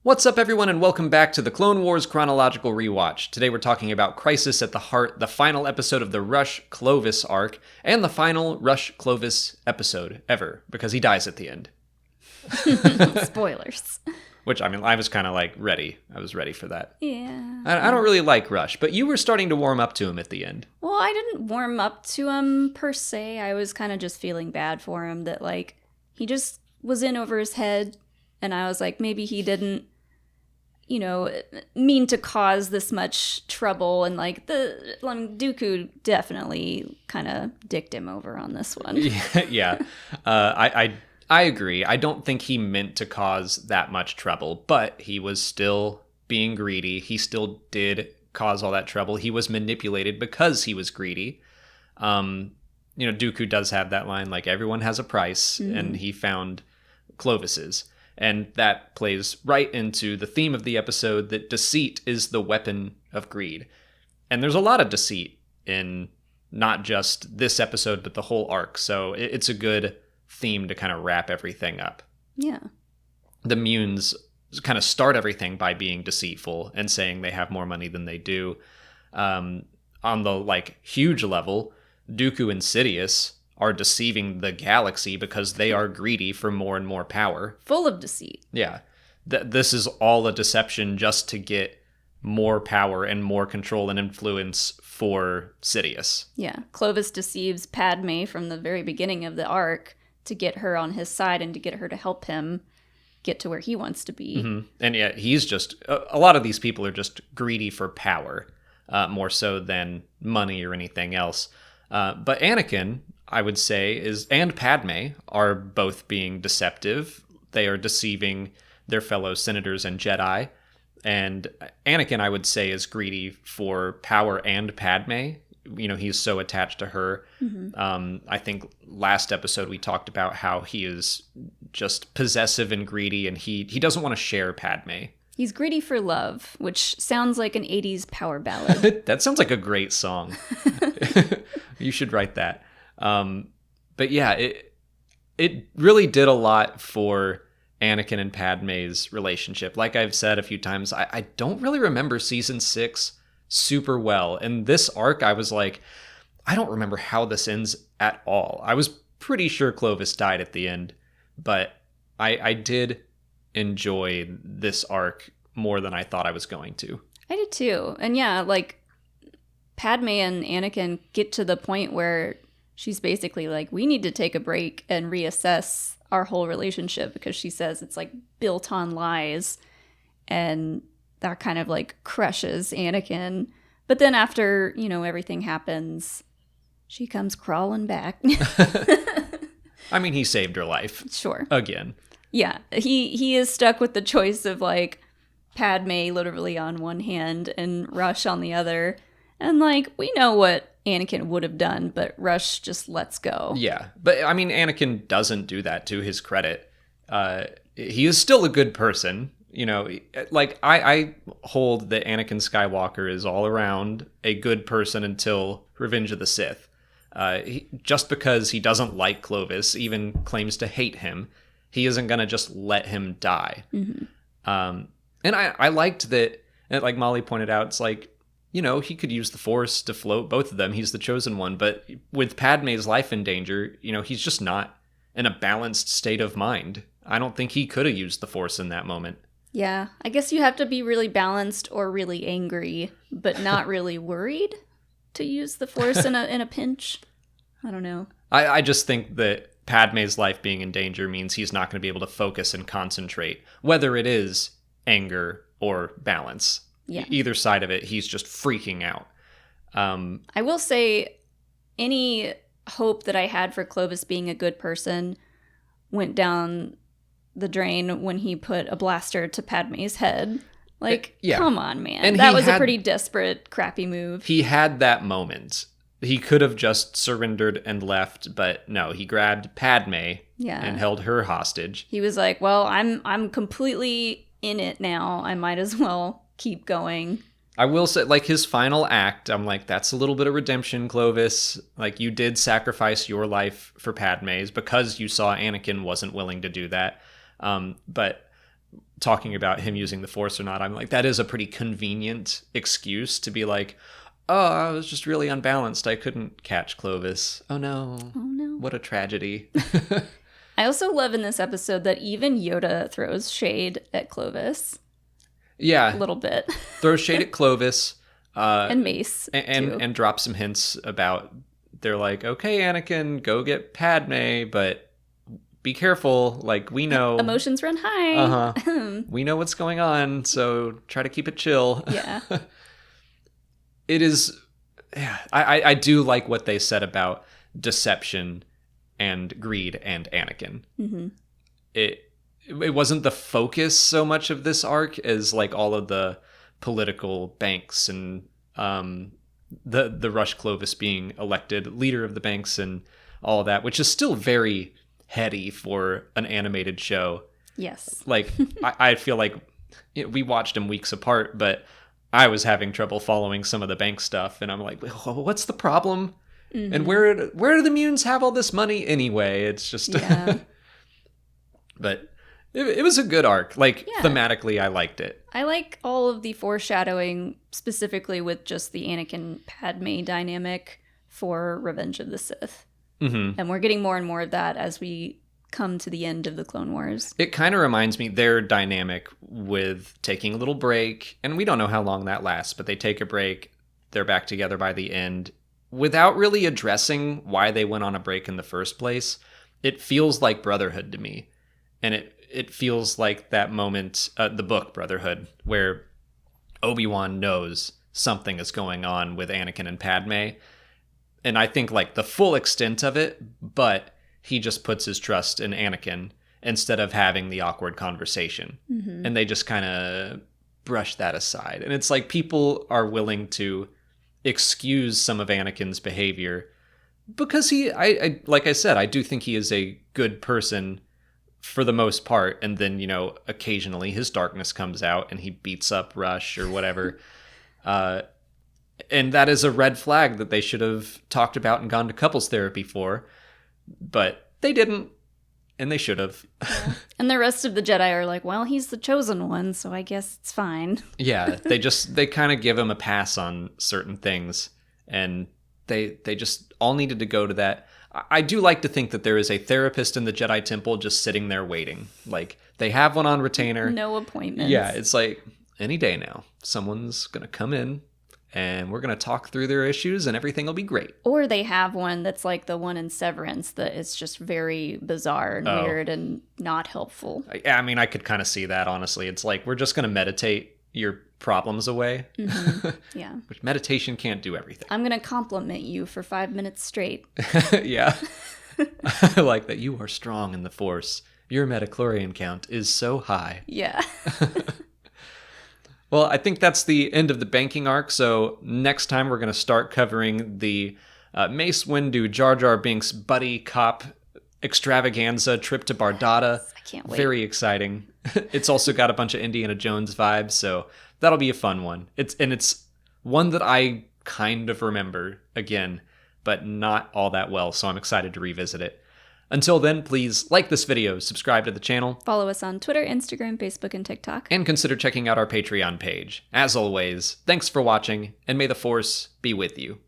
What's up, everyone, and welcome back to the Clone Wars Chronological Rewatch. Today we're talking about Crisis at the Heart, the final episode of the Rush Clovis arc, and the final Rush Clovis episode ever, because he dies at the end. Spoilers. Which, I mean, I was kind of like ready. I was ready for that. Yeah. I don't really like Rush, but you were starting to warm up to him at the end. Well, I didn't warm up to him per se. I was kind of just feeling bad for him that, like, he just was in over his head, and I was like, maybe he didn't, you know, mean to cause this much trouble, and like Dooku definitely kind of dicked him over on this one. Yeah. I agree. I don't think he meant to cause that much trouble, but he was still being greedy. He still did cause all that trouble. He was manipulated because he was greedy. Dooku does have that line, like, everyone has a price, and he found Clovis's. And that plays right into the theme of the episode, that deceit is the weapon of greed. And there's a lot of deceit in not just this episode, but the whole arc. So it's a good theme to kind of wrap everything up. Yeah. The Munes kind of start everything by being deceitful and saying they have more money than they do. On the, like, huge level, Dooku and Sidious are deceiving the galaxy because they are greedy for more and more power. Full of deceit. Yeah. This is all a deception just to get more power and more control and influence for Sidious. Yeah. Clovis deceives Padme from the very beginning of the arc to get her on his side and to get her to help him get to where he wants to be. Mm-hmm. And yeah, he's just... A lot of these people are just greedy for power, more so than money or anything else. But Anakin, I would say, and Padme are both being deceptive. They are deceiving their fellow senators and Jedi. And Anakin, I would say, is greedy for power and Padme. You know, he's so attached to her. Mm-hmm. I think last episode we talked about how he is just possessive and greedy, and he doesn't want to share Padme. He's greedy for love, which sounds like an 80s power ballad. That sounds like a great song. You should write that. But yeah, it really did a lot for Anakin and Padme's relationship. Like I've said a few times, I don't really remember season 6 super well. And this arc, I was like, I don't remember how this ends at all. I was pretty sure Clovis died at the end, but I did enjoy this arc more than I thought I was going to. I did too. And yeah, like, Padme and Anakin get to the point where she's basically like, we need to take a break and reassess our whole relationship, because she says it's like built on lies, and that kind of like crushes Anakin. But then after, you know, everything happens, she comes crawling back. I mean, he saved her life. Sure. Again. Yeah. He is stuck with the choice of, like, Padme literally on one hand and Rush on the other. And, like, we know what Anakin would have done, but Rush just lets go. Yeah. But, I mean, Anakin doesn't do that, to his credit. He is still a good person. You know, like, I hold that Anakin Skywalker is all around a good person until Revenge of the Sith. Just because he doesn't like Clovis, even claims to hate him, he isn't going to just let him die. Mm-hmm. And I liked that, like Molly pointed out, it's like, you know, he could use the Force to float both of them. He's the chosen one. But with Padme's life in danger, you know, he's just not in a balanced state of mind. I don't think he could have used the Force in that moment. Yeah, I guess you have to be really balanced or really angry, but not really worried to use the Force in a pinch. I don't know. I just think that Padme's life being in danger means he's not going to be able to focus and concentrate, whether it is anger or balance. Yeah. Either side of it, he's just freaking out. I will say, any hope that I had for Clovis being a good person went down the drain when he put a blaster to Padme's head. Like, yeah. Come on, man. And that was a pretty desperate, crappy move. He had that moment. He could have just surrendered and left, but no, he grabbed Padme and held her hostage. He was like, well, I'm completely in it now. I might as well keep going. I will say, like, his final act, I'm like, that's a little bit of redemption, Clovis. Like, you did sacrifice your life for Padme's because you saw Anakin wasn't willing to do that. But talking about him using the Force or not, I'm like, that is a pretty convenient excuse to be like, oh, I was just really unbalanced. I couldn't catch Clovis. Oh no. Oh no. What a tragedy. I also love in this episode that even Yoda throws shade at Clovis. Yeah. A little bit. Throws shade at Clovis. And Mace. And drops some hints about, they're like, okay, Anakin, go get Padme, but be careful. Like, we know. Emotions run high. Uh-huh. We know what's going on, so try to keep it chill. Yeah. It is. Yeah, I do like what they said about deception and greed and Anakin. Mm-hmm. It wasn't the focus so much of this arc as like all of the political banks and the Rush Clovis being elected leader of the banks and all of that, which is still very heady for an animated show. Yes. Like I feel like we watched them weeks apart, but I was having trouble following some of the bank stuff, and I'm like, what's the problem? Mm-hmm. And where do the Munes have all this money anyway? It's just yeah. But it was a good arc. Like, thematically, I liked it. I like all of the foreshadowing, specifically with just the Anakin-Padme dynamic for Revenge of the Sith. Mm-hmm. And we're getting more and more of that as we come to the end of the Clone Wars. It kind of reminds me their dynamic with taking a little break, and we don't know how long that lasts, but they take a break, they're back together by the end, without really addressing why they went on a break in the first place. It feels like Brotherhood to me. And it feels like that moment, the book Brotherhood, where Obi-Wan knows something is going on with Anakin and Padme. And I think like the full extent of it, but he just puts his trust in Anakin instead of having the awkward conversation. Mm-hmm. And they just kind of brush that aside. And it's like people are willing to excuse some of Anakin's behavior because I like I said, I do think he is a good person for the most part. And then, you know, occasionally his darkness comes out and he beats up Rush or whatever. And that is a red flag that they should have talked about and gone to couples therapy for. But they didn't, and they should have. Yeah. And the rest of the Jedi are like, well, he's the chosen one, so I guess it's fine. Yeah, they kind of give him a pass on certain things, and they just all needed to go to that. I do like to think that there is a therapist in the Jedi Temple just sitting there waiting. Like, they have one on retainer. No appointments. Yeah, it's like, any day now, someone's going to come in, and we're going to talk through their issues and everything will be great. Or they have one that's like the one in Severance that is just very bizarre and weird and not helpful. I mean, I could kind of see that, honestly. It's like, we're just going to meditate your problems away. Mm-hmm. Yeah. Which meditation can't do everything. I'm going to compliment you for 5 minutes straight. Yeah. I like that you are strong in the Force. Your midichlorian count is so high. Yeah. Well, I think that's the end of the banking arc, so next time we're going to start covering the Mace Windu, Jar Jar Binks buddy cop extravaganza trip to Bardata. Yes, I can't wait. Very exciting. It's also got a bunch of Indiana Jones vibes, so that'll be a fun one. It's one that I kind of remember, again, but not all that well, so I'm excited to revisit it. Until then, please like this video, subscribe to the channel. Follow us on Twitter, Instagram, Facebook, and TikTok. And consider checking out our Patreon page. As always, thanks for watching, and may the Force be with you.